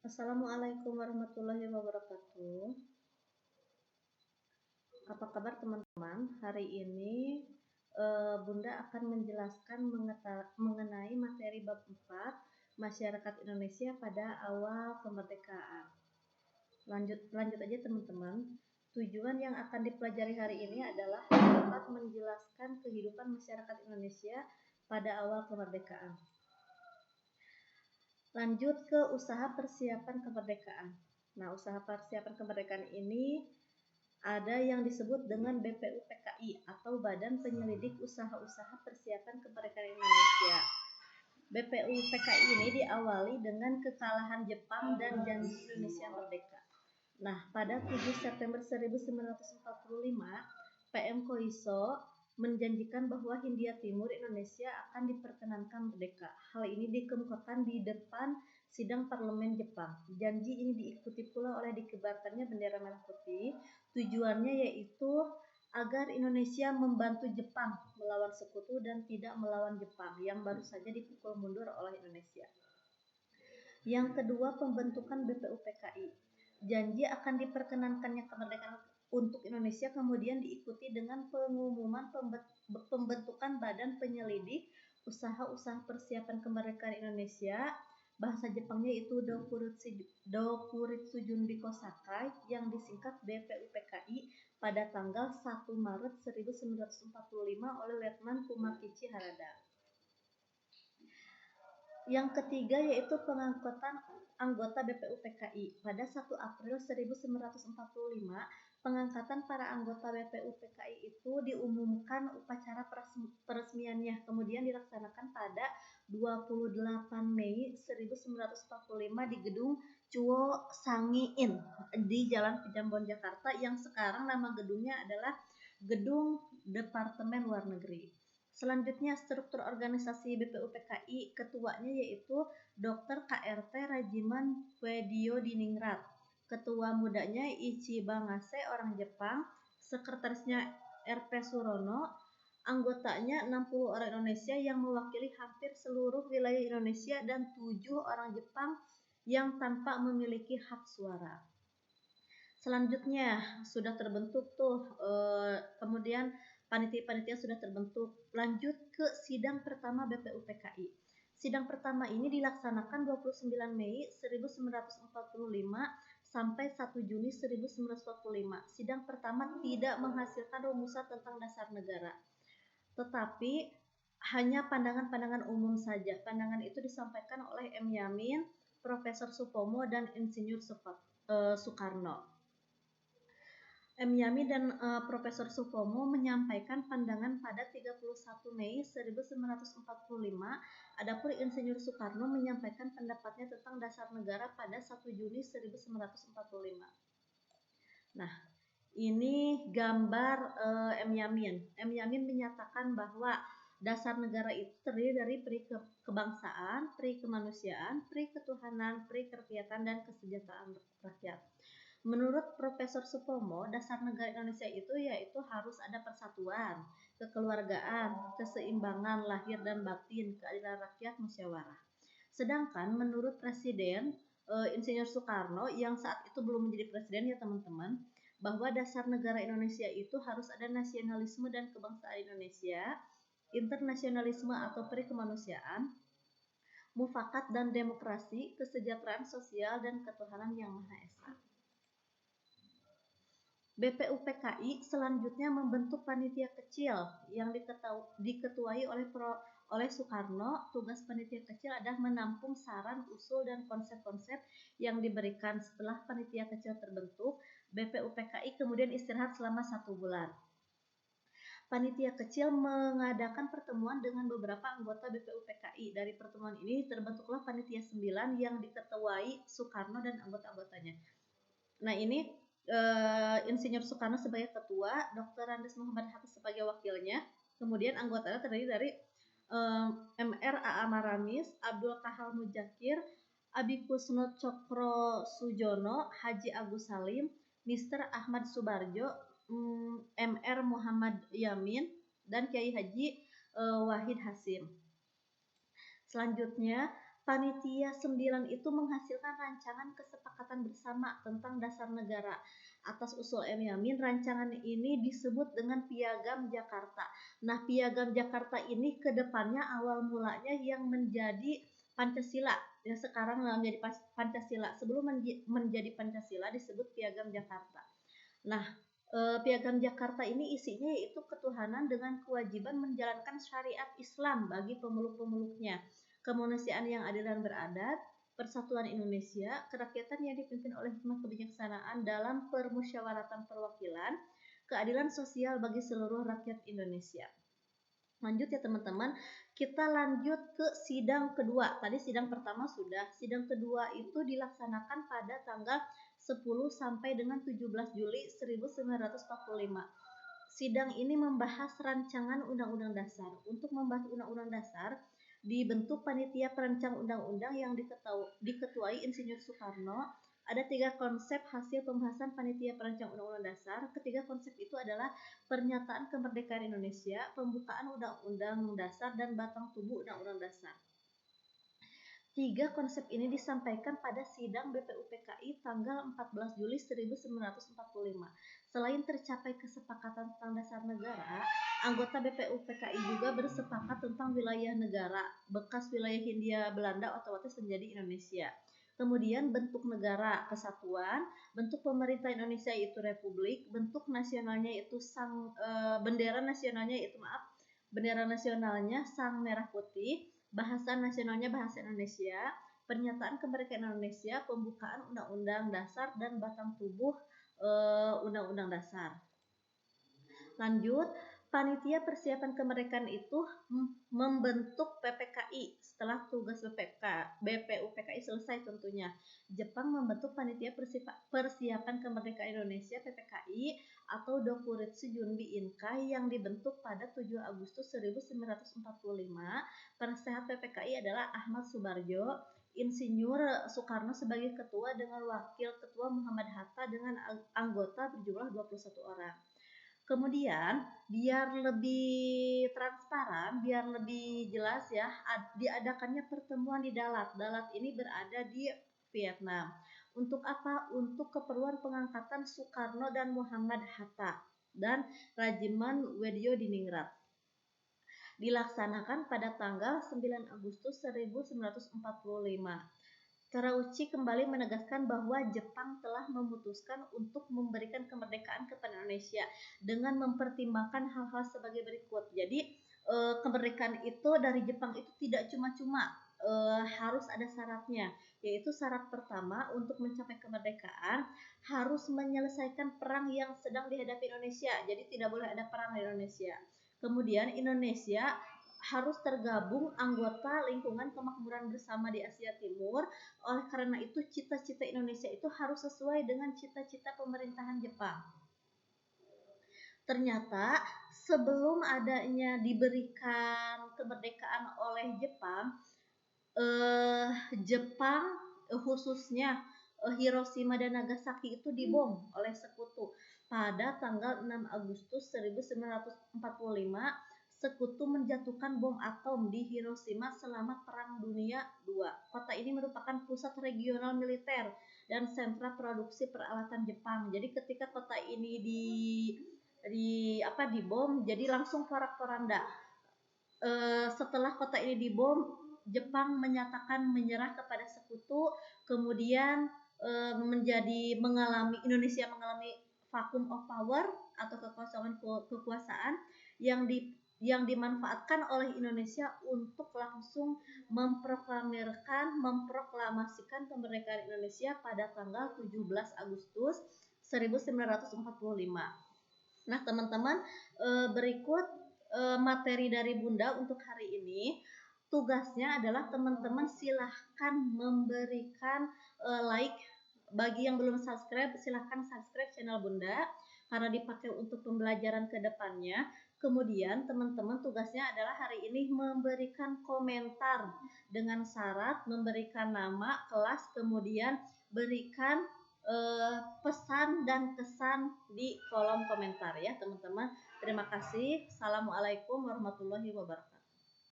Assalamualaikum warahmatullahi wabarakatuh. Apa kabar teman-teman? Hari ini Bunda akan menjelaskan mengenai materi bab 4 Masyarakat Indonesia pada awal kemerdekaan. Lanjut aja teman-teman. Tujuan yang akan dipelajari hari ini adalah dapat menjelaskan kehidupan masyarakat Indonesia pada awal kemerdekaan. Lanjut ke usaha persiapan kemerdekaan. Nah, usaha persiapan kemerdekaan ini ada yang disebut dengan BPUPKI atau Badan Penyelidik Usaha-Usaha Persiapan Kemerdekaan Indonesia. BPUPKI ini diawali dengan kekalahan Jepang dan janji Indonesia merdeka. Nah, pada 7 September 1945, PM Koiso menjanjikan bahwa Hindia Timur Indonesia akan diperkenankan merdeka. Hal ini dikemukakan di depan sidang parlemen Jepang. Janji ini diikuti pula oleh dikibarkannya bendera merah putih. Tujuannya yaitu agar Indonesia membantu Jepang melawan sekutu dan tidak melawan Jepang yang baru saja dipukul mundur oleh Indonesia. Yang kedua, pembentukan BPUPKI. Janji akan diperkenankannya kemerdekaan untuk Indonesia kemudian diikuti dengan pengumuman pembentukan Badan Penyelidik Usaha-Usaha Persiapan Kemerdekaan Indonesia. Bahasa Jepangnya itu Dokuritsu Junbiko Sakai yang disingkat BPUPKI pada tanggal 1 Maret 1945 oleh Letnan Kumakichi Harada. Yang ketiga yaitu pengangkatan anggota BPUPKI. Pada 1 April 1945, pengangkatan para anggota BPUPKI itu diumumkan upacara peresmiannya, kemudian dilaksanakan pada 28 Mei 1945 di gedung Chuo Sangi-in di Jalan Pejambon, Jakarta, yang sekarang nama gedungnya adalah Gedung Departemen Luar Negeri. Selanjutnya, struktur organisasi BPUPKI, ketuanya yaitu Dr. KRT Rajiman Weddiodiningrat, ketua mudanya Ichiba Ngase orang Jepang, sekretarisnya RP Surono, anggotanya 60 orang Indonesia yang mewakili hampir seluruh wilayah Indonesia dan 7 orang Jepang yang tanpa memiliki hak suara. Selanjutnya sudah terbentuk kemudian panitia-panitia sudah terbentuk. Lanjut ke sidang pertama BPUPKI. Sidang pertama ini dilaksanakan 29 Mei 1945 sampai 1 Juni 1945. Sidang pertama tidak menghasilkan rumusan tentang dasar negara, tetapi hanya pandangan-pandangan umum saja. Pandangan itu disampaikan oleh M. Yamin, Profesor Supomo, dan Insinyur Soekarno. M. Yamin dan Profesor Supomo menyampaikan pandangan pada 31 Mei 1945, adapun Insinyur Soekarno menyampaikan pendapatnya tentang dasar negara pada 1 Juni 1945. Nah, ini gambar M. Yamin. M. Yamin menyatakan bahwa dasar negara itu terdiri dari pri kebangsaan, pri kemanusiaan, pri ketuhanan, pri kerakyatan, dan kesejahteraan rakyat. Menurut Profesor Supomo, dasar negara Indonesia itu yaitu harus ada persatuan, kekeluargaan, keseimbangan lahir dan batin, keadilan rakyat, musyawarah. Sedangkan menurut Presiden Insinyur Soekarno yang saat itu belum menjadi presiden ya teman-teman, bahwa dasar negara Indonesia itu harus ada nasionalisme dan kebangsaan Indonesia, internasionalisme atau pri kemanusiaan, mufakat dan demokrasi, kesejahteraan sosial, dan ketuhanan yang Maha Esa. BPUPKI selanjutnya membentuk panitia kecil yang diketuai oleh Soekarno. Tugas panitia kecil adalah menampung saran, usul, dan konsep-konsep yang diberikan. Setelah panitia kecil terbentuk, BPUPKI kemudian istirahat selama 1 bulan. Panitia kecil mengadakan pertemuan dengan beberapa anggota BPUPKI. Dari pertemuan ini terbentuklah panitia 9 yang diketuai Soekarno dan anggota-anggotanya. Nah, ini Insinyur Soekarno sebagai ketua, Dr. Andes Muhammad Hafiz sebagai wakilnya, kemudian anggotanya terdiri dari Mr. A.A. Maramis, Abdul Kahal Mujakir, Abi Kusno Cokro Sujono, Haji Agus Salim, Mr. Ahmad Subarjo, Mr. Muhammad Yamin, dan Kiai Haji Wahid Hasim. Selanjutnya Panitia 9 itu menghasilkan rancangan kesepakatan bersama tentang dasar negara. Atas usul M. Yamin, rancangan ini disebut dengan Piagam Jakarta. Nah, Piagam Jakarta ini ke depannya awal mulanya yang menjadi Pancasila, yang sekarang menjadi Pancasila. Sebelum menjadi Pancasila disebut Piagam Jakarta. Nah, Piagam Jakarta ini isinya yaitu ketuhanan dengan kewajiban menjalankan syariat Islam bagi pemeluk-pemeluknya, kemanusiaan yang adil dan beradab, persatuan Indonesia, kerakyatan yang dipimpin oleh hikmah kebijaksanaan dalam permusyawaratan perwakilan, keadilan sosial bagi seluruh rakyat Indonesia. Lanjut ya teman-teman, kita lanjut ke sidang kedua. Tadi sidang pertama sudah, sidang kedua itu dilaksanakan pada tanggal 10 sampai dengan 17 Juli 1945. Sidang ini membahas rancangan Undang-Undang Dasar. Untuk membahas Undang-Undang Dasar, dibentuk panitia perancang undang-undang yang diketuai Insinyur Soekarno. Ada 3 konsep hasil pembahasan panitia perancang Undang-Undang Dasar. Ketiga konsep itu adalah pernyataan kemerdekaan Indonesia, pembukaan Undang-Undang Dasar, dan batang tubuh Undang-Undang Dasar. 3 konsep ini disampaikan pada sidang BPUPKI tanggal 14 Juli 1945. Selain tercapai kesepakatan tentang dasar negara, anggota BPUPKI juga bersepakat tentang wilayah negara, bekas wilayah Hindia Belanda otomatis menjadi Indonesia. Kemudian bentuk negara, kesatuan, bentuk pemerintah Indonesia yaitu republik, bentuk nasionalnya yaitu bendera nasionalnya sang merah putih, bahasa nasionalnya bahasa Indonesia, pernyataan kemerdekaan Indonesia, pembukaan Undang-Undang Dasar, dan batang tubuh Undang-Undang Dasar. Lanjut, panitia persiapan kemerdekaan itu membentuk PPKI setelah tugas BPUPKI selesai tentunya. Jepang membentuk panitia persiapan kemerdekaan Indonesia PPKI atau Dokuretsu Junbi Inkai yang dibentuk pada 7 Agustus 1945. Penasehat PPKI adalah Ahmad Subarjo, Insinyur Soekarno sebagai ketua dengan wakil ketua Muhammad Hatta dengan anggota berjumlah 21 orang. Kemudian biar lebih transparan, biar lebih jelas ya, diadakannya pertemuan di Dalat. Dalat ini berada di Vietnam. Untuk apa? Untuk keperluan pengangkatan Soekarno dan Muhammad Hatta dan Rajiman Weddiodiningrat. Dilaksanakan pada tanggal 9 Agustus 1945. Terauchi kembali menegaskan bahwa Jepang telah memutuskan untuk memberikan kemerdekaan kepada Indonesia dengan mempertimbangkan hal-hal sebagai berikut. Jadi kemerdekaan itu dari Jepang itu tidak cuma-cuma, harus ada syaratnya, yaitu syarat pertama untuk mencapai kemerdekaan harus menyelesaikan perang yang sedang dihadapi Indonesia. Jadi tidak boleh ada perang di Indonesia. Kemudian Indonesia harus tergabung anggota lingkungan kemakmuran bersama di Asia Timur. Oleh karena itu cita-cita Indonesia itu harus sesuai dengan cita-cita pemerintahan Jepang. Ternyata sebelum adanya diberikan kemerdekaan oleh Jepang, khususnya Hiroshima dan Nagasaki itu dibom oleh sekutu. Pada tanggal 6 Agustus 1945, sekutu menjatuhkan bom atom di Hiroshima selama Perang Dunia II. Kota ini merupakan pusat regional militer dan sentra produksi peralatan Jepang. Jadi ketika kota ini dibom, jadi langsung porak-poranda. Setelah kota ini dibom, Jepang menyatakan menyerah kepada sekutu, kemudian Indonesia mengalami vacuum of power atau kekosongan kekuasaan yang dimanfaatkan oleh Indonesia untuk langsung memproklamasikan kemerdekaan Indonesia pada tanggal 17 Agustus 1945. Nah teman-teman, berikut materi dari Bunda untuk hari ini. Tugasnya adalah teman-teman silahkan memberikan like. Bagi yang belum subscribe, silahkan subscribe channel Bunda karena dipakai untuk pembelajaran ke depannya. Kemudian teman-teman tugasnya adalah hari ini memberikan komentar dengan syarat memberikan nama, kelas, kemudian berikan pesan dan kesan di kolom komentar ya teman-teman. Terima kasih. Assalamualaikum warahmatullahi wabarakatuh.